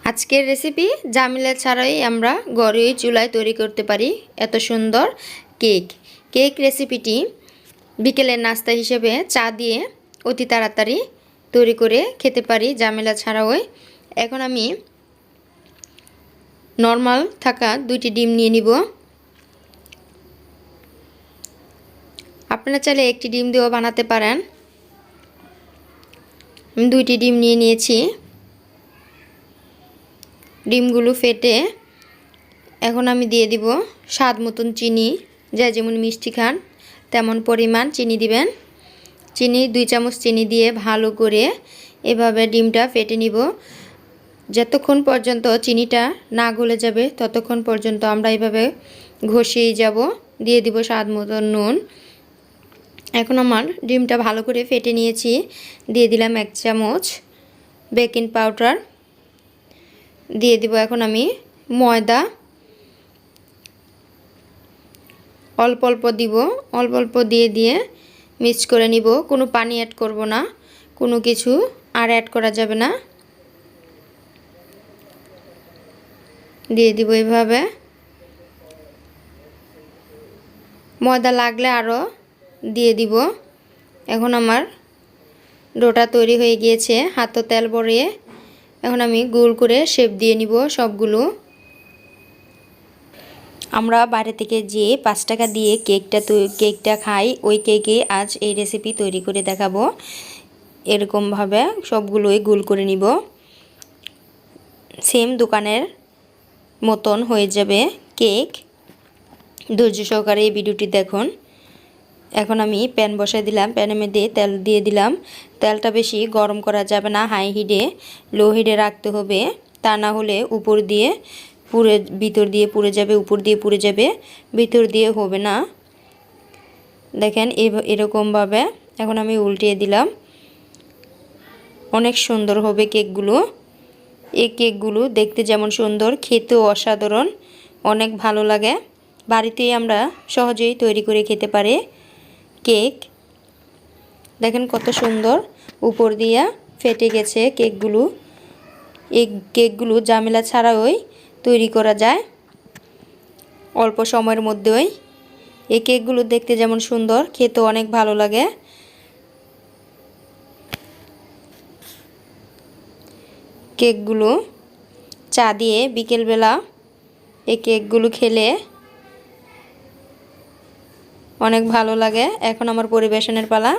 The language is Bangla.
আজকের রেসিপি জামিলা ছাড়াই আমরা ঘরেই চুলায় তৈরি করতে পারি এত সুন্দর কেক। কেক রেসিপিটি বিকেলের নাস্তা হিসেবে চা দিয়ে অতি তাড়াতাড়ি তৈরি করে খেতে পারি জামিলা ছাড়াও। এখন আমি নরমাল থাকা 2টি ডিম নিয়ে নিব। আপনারা চাইলে 1টি ডিম দিয়েও বানাতে পারেন। আমি 2টি ডিম নিয়ে নিয়েছি। ডিমগুলো ফেটে এখন আমি দিয়ে দিব স্বাদ মতন চিনি। যা যেমন মিষ্টি খান তেমন পরিমাণ চিনি দিবেন। চিনি 2 চামচ চিনি দিয়ে ভালো করে এভাবে ডিমটা ফেটে নিব। যতক্ষণ পর্যন্ত চিনিটা না গলে যাবে ততক্ষণ পর্যন্ত আমরা এভাবে ঘষিয়ে যাব। দিয়ে দিব স্বাদ মতন নুন। এখন আমার ডিমটা ভালো করে ফেটে নিয়েছি। দিয়ে দিলাম 1 চামচ বেকিং পাউডার। দিয়ে দিব এখন আমি ময়দা অল্প অল্প দিব। অল্প অল্প দিয়ে মিক্স করে নিব। কোনো পানি অ্যাড করব না, কোনো কিছু আর অ্যাড করা যাবে না। দিয়ে দিব এভাবে। ময়দা লাগলে আরও দিয়ে দিব। এখন আমার ডোটা তৈরি হয়ে গিয়েছে। হাতে তেল ভরিয়ে এখন আমি গোল করে শেপ দিয়ে নিব সবগুলো। আমরা বাইরে থেকে যে 5 টাকা দিয়ে কেকটা খাই, ওই কেকে আজ এই রেসিপি তৈরি করে দেখাবো। এরকমভাবে সবগুলোই গোল করে নিব। সেম দোকানের মতন হয়ে যাবে কেক। ধৈর্য সহকারে এই ভিডিওটি দেখুন। এখন আমি প্যান বসাই দিলাম। প্যানের মধ্যে তেল দিয়ে দিলাম। তেলটা বেশি গরম করা যাবে না, হাই হিটে লো হিটে রাখতে হবে। তা না হলে উপর দিয়ে ভিতর দিয়ে পুড়ে যাবে, উপর দিয়ে পুড়ে যাবে, ভিতর দিয়ে হবে না। দেখেন এরকমভাবে এখন আমি উল্টিয়ে দিলাম। অনেক সুন্দর হবে কেকগুলো। এই কেকগুলো দেখতে যেমন সুন্দর, খেতেও অসাধারণ, অনেক ভালো লাগে। বাড়িতেই আমরা সহজেই তৈরি করে খেতে পারি কেক। দেখেন কত সুন্দর উপর দিয়া ফেটে গেছে কেকগুলো। এই কেকগুলো জামিলা ছাড়াই তৈরি করা যায় অল্প সময়ের মধ্যেই। এই কেকগুলো দেখতে যেমন সুন্দর, খেতেও অনেক ভালো লাগে। কেকগুলো চা দিয়ে বিকেলবেলা এই কেকগুলো খেলে অনেক ভালো লাগে। এখন আমার পরিবেশনের পালা।